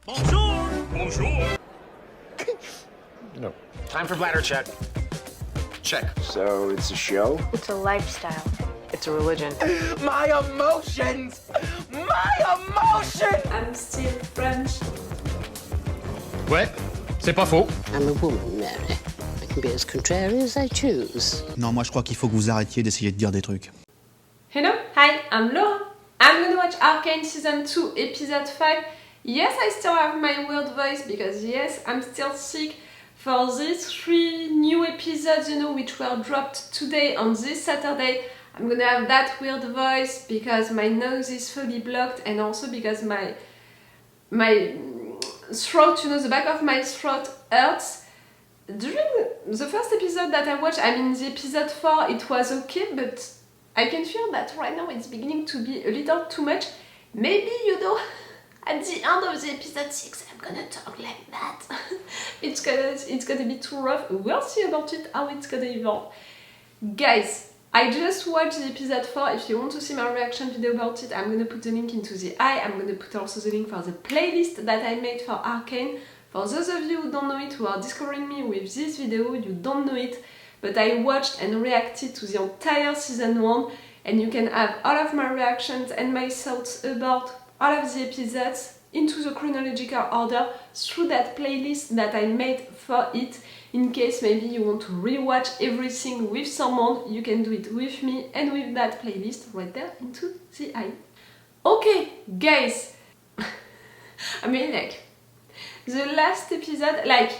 Bonjour! Bonjour! No. Time for bladder check. Check. So it's a show? It's a lifestyle. It's a religion. My emotions! My emotions! I'm still French. Ouais, c'est pas faux. I'm a woman, Mary. I can be as contrary as I choose. Non, moi je crois qu'il faut que vous arrêtiez d'essayer de dire des trucs. Hello, hi, I'm Laura. I'm gonna watch Arcane Season 2, Episode 5. Yes, I still have my weird voice because yes, I'm still sick for these 3 new episodes, which were dropped today on this Saturday. I'm gonna have that weird voice because my nose is fully blocked and also because my throat, the back of my throat hurts. During the first episode that I watched, the episode 4, it was okay, but I can feel that right now it's beginning to be a little too much. Maybe, at the end of the episode 6, I'm gonna talk like that. it's gonna be too rough. We'll see about it, how it's gonna evolve. Guys, I just watched the episode 4. If you want to see my reaction video about it, I'm gonna put the link into the eye. I'm gonna put also the link for the playlist that I made for Arcane. For those of you who don't know it, who are discovering me with this video, you don't know it, but I watched and reacted to the entire season 1, and you can have all of my reactions and my thoughts about all of the episodes into the chronological order through that playlist that I made for it. In case maybe you want to rewatch everything with someone, you can do it with me and with that playlist right there into the eye. Okay, guys, the last episode,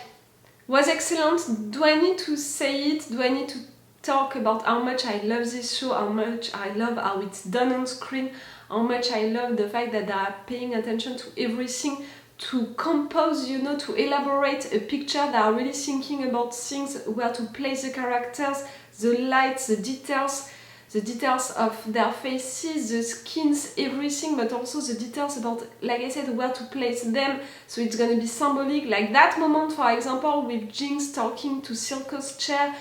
was excellent. Do I need to say it? Do I need to talk about how much I love this show, how much I love how it's done on screen, how much I love the fact that they are paying attention to everything, to compose, to elaborate a picture. They are really thinking about things, where to place the characters, the lights, the details of their faces, the skins, everything, but also the details about, like I said, where to place them, so it's gonna be symbolic. Like that moment, for example, with Jinx talking to Silco's chair.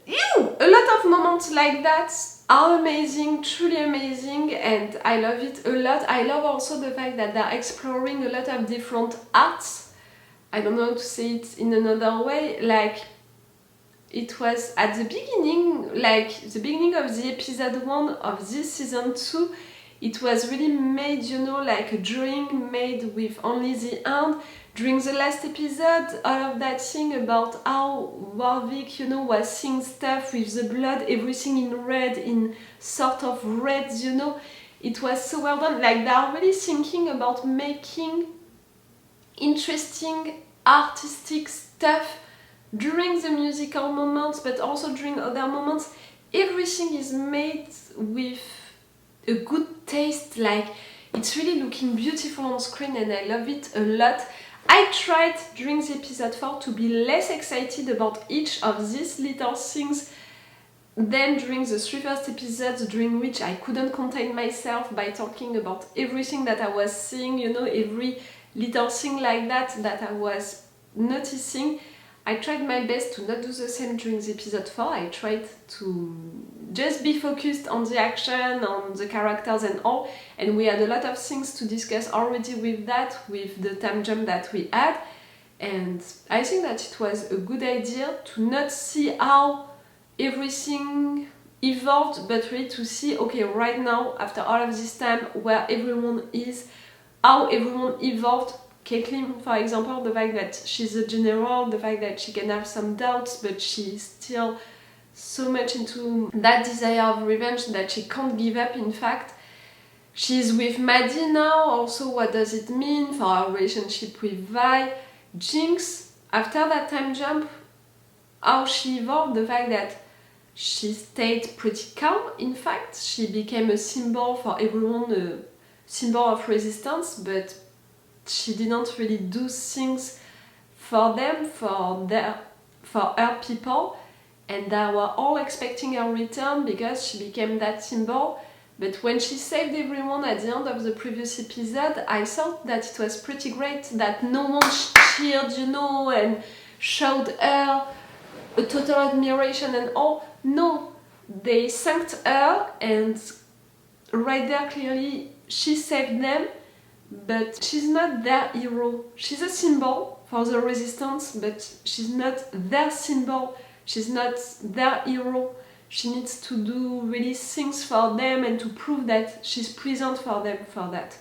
A lot of moments like that are amazing, truly amazing, and I love it a lot. I love also the fact that they're exploring a lot of different arts. I don't know how to say it in another way. It was at the beginning, the beginning of the episode 1 of this season 2, it was really made, like a drawing made with only the hand. During the last episode, all of that thing about how Warwick, was seeing stuff with the blood, everything in red, in sort of reds, it was so well done. They are really thinking about making interesting artistic stuff during the musical moments, but also during other moments. Everything is made with a good taste, it's really looking beautiful on screen and I love it a lot. I tried during the episode 4 to be less excited about each of these little things than during the 3 first episodes, during which I couldn't contain myself by talking about everything that I was seeing, every little thing like that I was noticing. I tried my best to not do the same during the episode 4. I tried to just be focused on the action, on the characters and all, and we had a lot of things to discuss already with the time jump that we had, and I think that it was a good idea to not see how everything evolved, but really to see, okay, right now, after all of this time, where everyone is, how everyone evolved. Caitlyn, for example, the fact that she's a general, the fact that she can have some doubts, but she's still so much into that desire of revenge that she can't give up, in fact. She's with Maddie now, also what does it mean for her relationship with Vi. Jinx, after that time jump, how she evolved, the fact that she stayed pretty calm, in fact. She became a symbol for everyone, a symbol of resistance, but she didn't really do things for them, for her people, and they were all expecting her return because she became that symbol. But when she saved everyone at the end of the previous episode, I thought that it was pretty great that no one cheered, and showed her a total admiration and all. No, they thanked her, and right there clearly she saved them. but she's not their hero. She's a symbol for the resistance, but she's not their symbol. She's not their hero. She needs to do really things for them and to prove that she's present for them for that.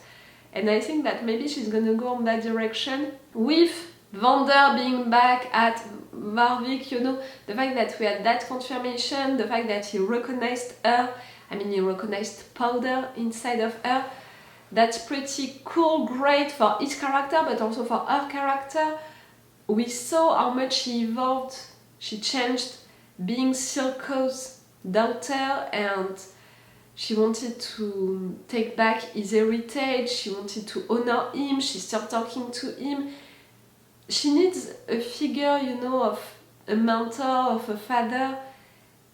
And I think that maybe she's gonna go on that direction with Vander being back at Warwick, you know, the fact that we had that confirmation, the fact that he recognized her, I mean he recognized powder inside of her. That's pretty cool, great for his character, but also for her character. We saw how much she evolved, she changed, being Silco's daughter, and she wanted to take back his heritage, she wanted to honor him, she started talking to him. She needs a figure, you know, of a mentor, of a father.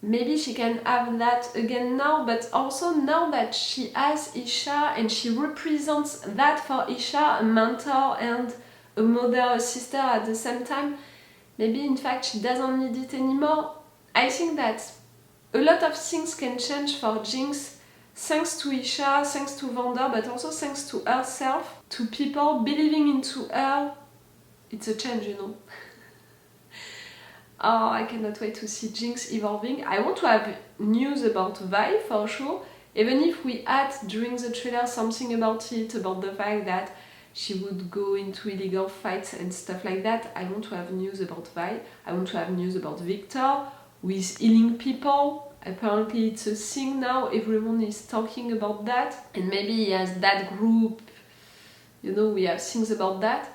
Maybe she can have that again now, but also now that she has Isha and she represents that for Isha, a mentor and a mother, a sister at the same time, maybe in fact she doesn't need it anymore. I think that a lot of things can change for Jinx thanks to Isha, thanks to Vander, but also thanks to herself, to people believing into her. It's a change, you know. Oh, I cannot wait to see Jinx evolving. I want to have news about Vi for sure, even if we had during the trailer something about it, about the fact that she would go into illegal fights and stuff like that. I want to have news about Vi. I want to have news about Viktor with healing people. Apparently it's a thing now, everyone is talking about that, and maybe he has that group, you know, we have things about that.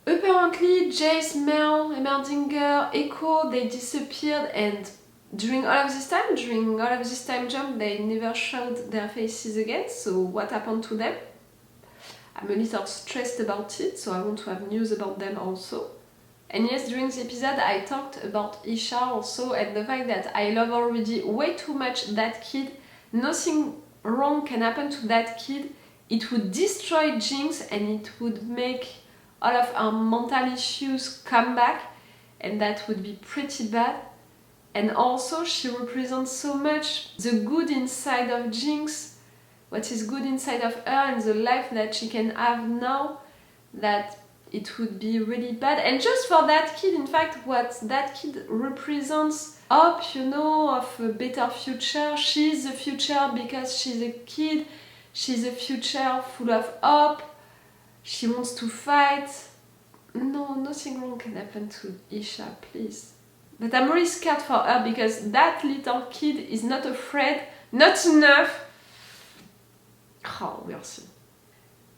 Apparently Jace, Heimerdinger, Ekko, they disappeared, and during all of this time jump, they never showed their faces again, so what happened to them? I'm a little stressed about it, so I want to have news about them also. And yes, during the episode I talked about Isha also, and the fact that I love already way too much that kid. Nothing wrong can happen to that kid. It would destroy Jinx and it would make all of our mental issues come back, and that would be pretty bad. And also she represents so much the good inside of Jinx, what is good inside of her and the life that she can have now, that it would be really bad. And just for that kid, in fact, what that kid represents, hope, you know, of a better future. She's the future because she's a kid, she's a future full of hope. She wants to fight. No, nothing wrong can happen to Isha, please. But I'm really scared for her because that little kid is not afraid, not enough. Oh, we'll see.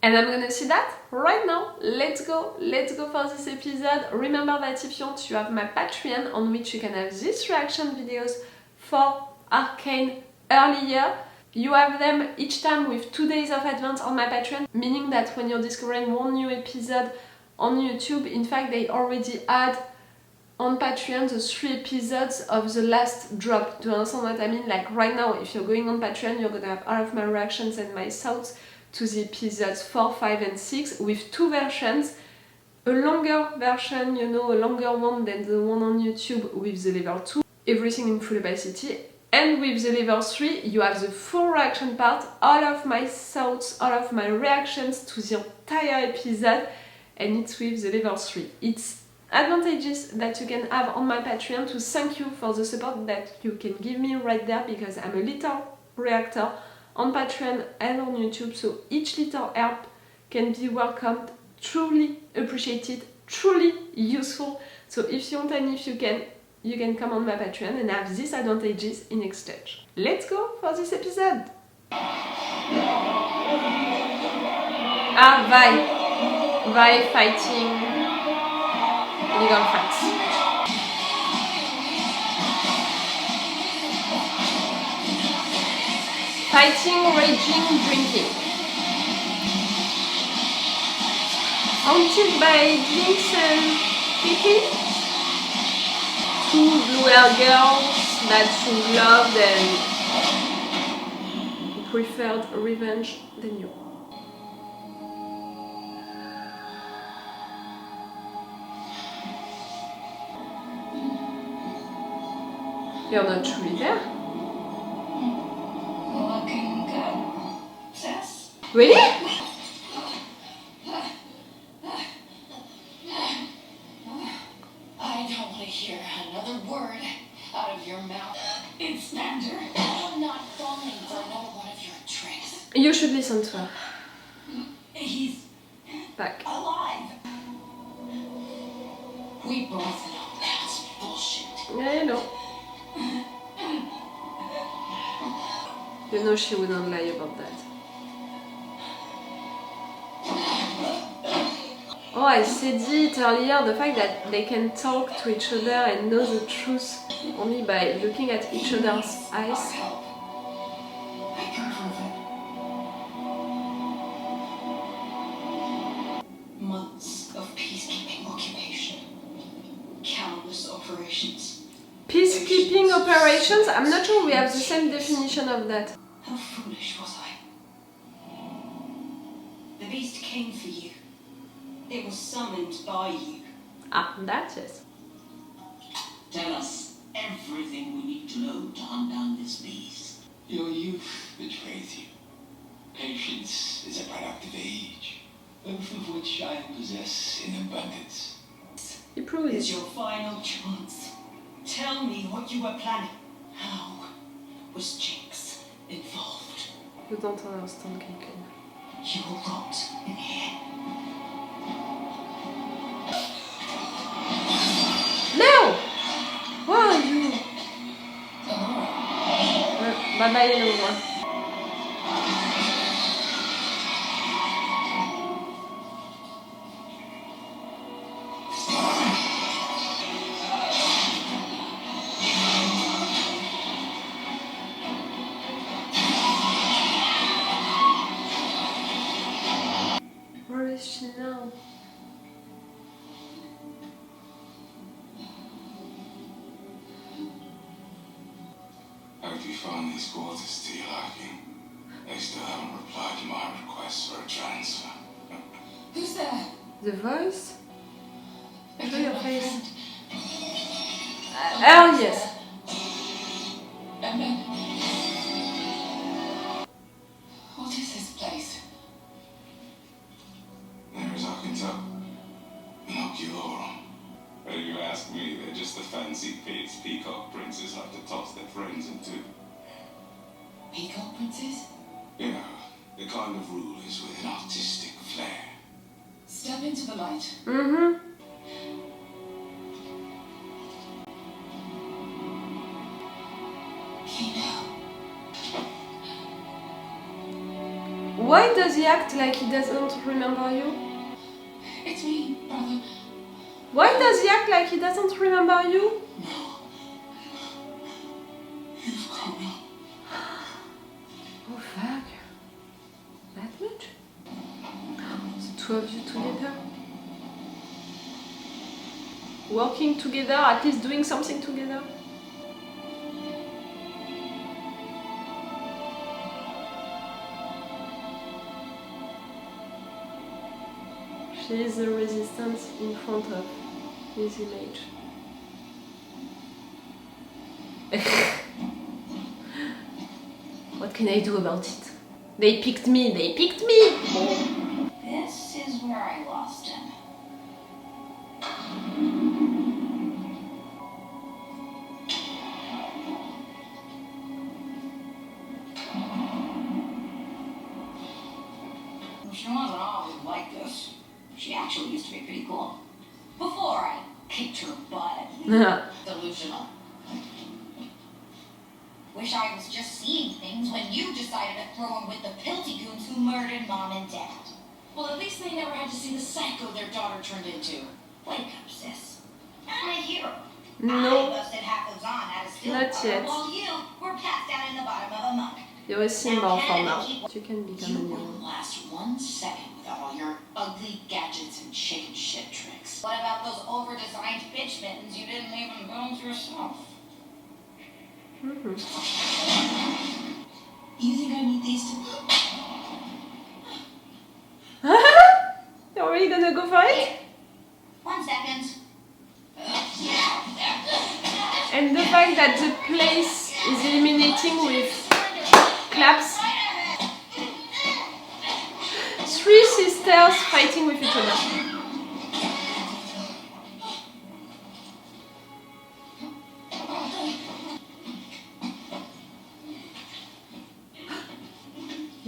And I'm gonna see that right now. Let's go for this episode. Remember that if you want, you have my Patreon on which you can have these reaction videos for Arcane earlier. You have them each time with 2 days of advance on my Patreon, meaning that when you're discovering one new episode on YouTube, in fact they already had on Patreon the 3 episodes of the last drop. Do you understand what I mean? Like right now, if you're going on Patreon, you're gonna have all of my reactions and my thoughts to the episodes 4, 5 and 6 with 2 versions. A longer version, you know, a longer one than the one on YouTube with the level 2, everything in full opacity. And with the level 3, you have the full reaction part, all of my thoughts, all of my reactions to the entire episode, and it's with the level 3. It's advantages that you can have on my Patreon to thank you for the support that you can give me right there, because I'm a little reactor on Patreon and on YouTube, so each little help can be welcomed, truly appreciated, truly useful. So if you want and if you can come on my Patreon and have these advantages in exchange. Let's go for this episode! Vi fighting legal fights. Fighting, raging, drinking. Haunted by Jinx and Kiki. 2 blue-haired girls that you loved and preferred revenge than you. You're not truly there. Really? your mouth. It's Vander. I'm not falling for another one of your tricks. You should listen to her. He's Back. alive. We both know that's bullshit. Yeah, you know. You know she wouldn't lie about that. Oh, I said it earlier, the fact that they can talk to each other and know the truth only by looking at each other's eyes. I can prove it. Months of peacekeeping occupation. Countless operations. Peacekeeping operations? I'm not sure we have the same definition of that. How foolish was I? The beast came for you. It was summoned by you. Ah, that's it. Tell us everything we need to know to hunt down this beast. Your youth betrays you. Patience is a product of age, both of which I possess in abundance. You proved It's it. your final chance. Tell me what you were planning. How was Jinx involved? You don't understand, Caitlin. You will rot in here. No! Where are you? Bye bye, everyone. Where is she now? Have you found these quarters to your liking? They still haven't replied to my request for a transfer. Who's there? The voice? Show your face. friend. Oh, yes. What is this place? Near as I can tell, Inoculorum. But if you ask me, they're just the fancy pigs peacock princes like to toss their friends into. Peacock princess? You know, the kind of rulers with an artistic flair. Step into the light. Mm-hmm. Why does he act like he doesn't remember you? It's me, brother. Why does he act like he doesn't remember you? No. You've grown up. Oh fuck. That much? The two of you together? Working together, at least doing something together? She is the resistance in front of his image. What can I do about it? They picked me, they picked me! This is where I lost him. She wasn't always like this. She actually used to be pretty cool. Before I kicked her butt. Delusional. Wish I was just seeing things when you decided to throw him with the pilty goons who murdered Mom and Dad. Well, at least they never had to see the psycho their daughter turned into. Wake up, sis. I'm a hero. No. I busted half of Zon out of steel Not water, yet. while you were passed down in the bottom of a mug. You're a symbol for now. You can become a You hero. wouldn't last 1 second without all your ugly gadgets and chicken shit tricks. What about those over-designed bitch mittens you didn't even build yourself? Mm-hmm. You think I need these to... You're really gonna go for it? 1 second. And the fact that the place is illuminating with claps. 3 sisters fighting with each other.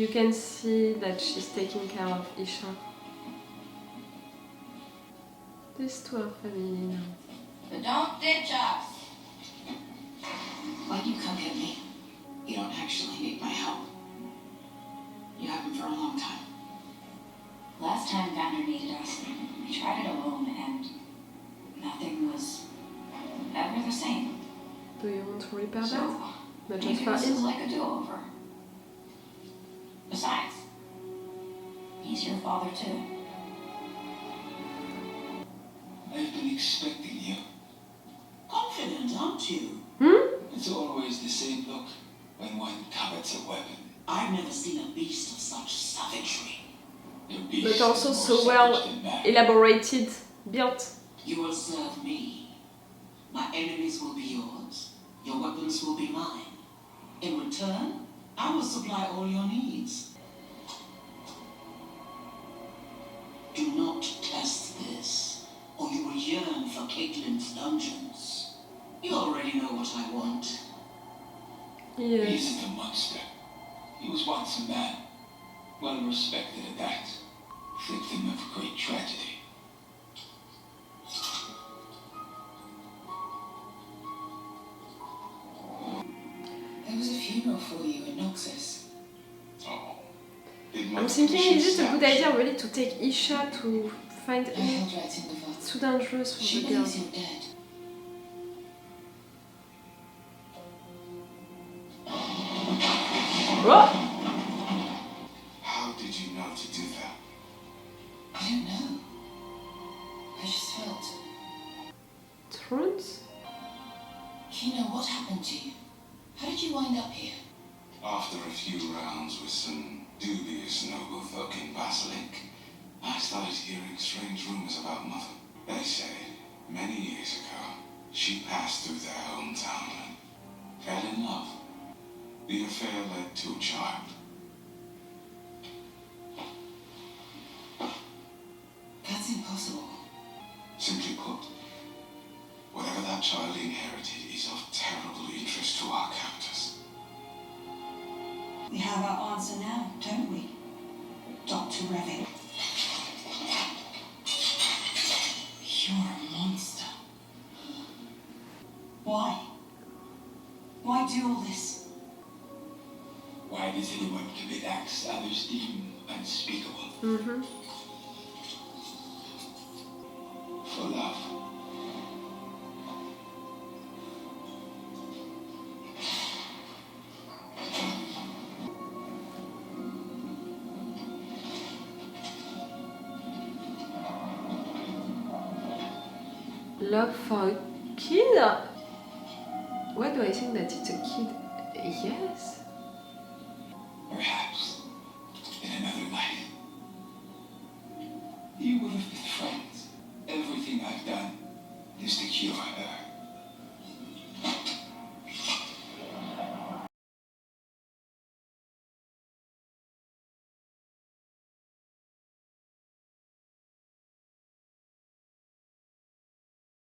You can see that she's taking care of Isha. These two are family now. But don't ditch us. Why'd you come get me? You don't actually need my help. You haven't for a long time. Last time Vander needed us, we tried it alone and nothing was ever the same. Do you want to repair So, that? Not just maybe for this is him. like a do-over. Besides, he's your father too. I've been expecting you. Confident, aren't you? It's always the same look when one covets a weapon. I've never seen a beast of such savagery. Your beast But also is more so well savage than man. elaborated, built. You will serve me. My enemies will be yours. Your weapons will be mine. In return, I will supply all your needs. Do not test this, or you will yearn for Caitlin's dungeons. You already know what I want. He Yes. isn't a monster. He was once a man. Well respected at that. Victim of great tragedy. There was a funeral for you in Noxus. Oh. Did my I'm thinking, permission is it a good snatch? idea really to take Isha to find I him? held right in the vault. It's too dangerous for She the girl. believes you're dead. Oh! How did you know to do that? I don't know. I just felt. Thrones? Kino, what happened to you? How did you wind up here? After a few rounds with some dubious noble folk in Basilisk, I started hearing strange rumors about Mother. They say, many years ago, she passed through their hometown and fell in love. The affair led to a child. That's impossible. Simply put, whatever that child inherited is of terrible interest to our captors. We have our answer now, don't we? Dr. Reving. You're a monster. Why? Why do all this? Why does anyone commit acts others deem unspeakable? Mm-hmm. For love. Love for a kid? Why do I think that it's a kid? Yes.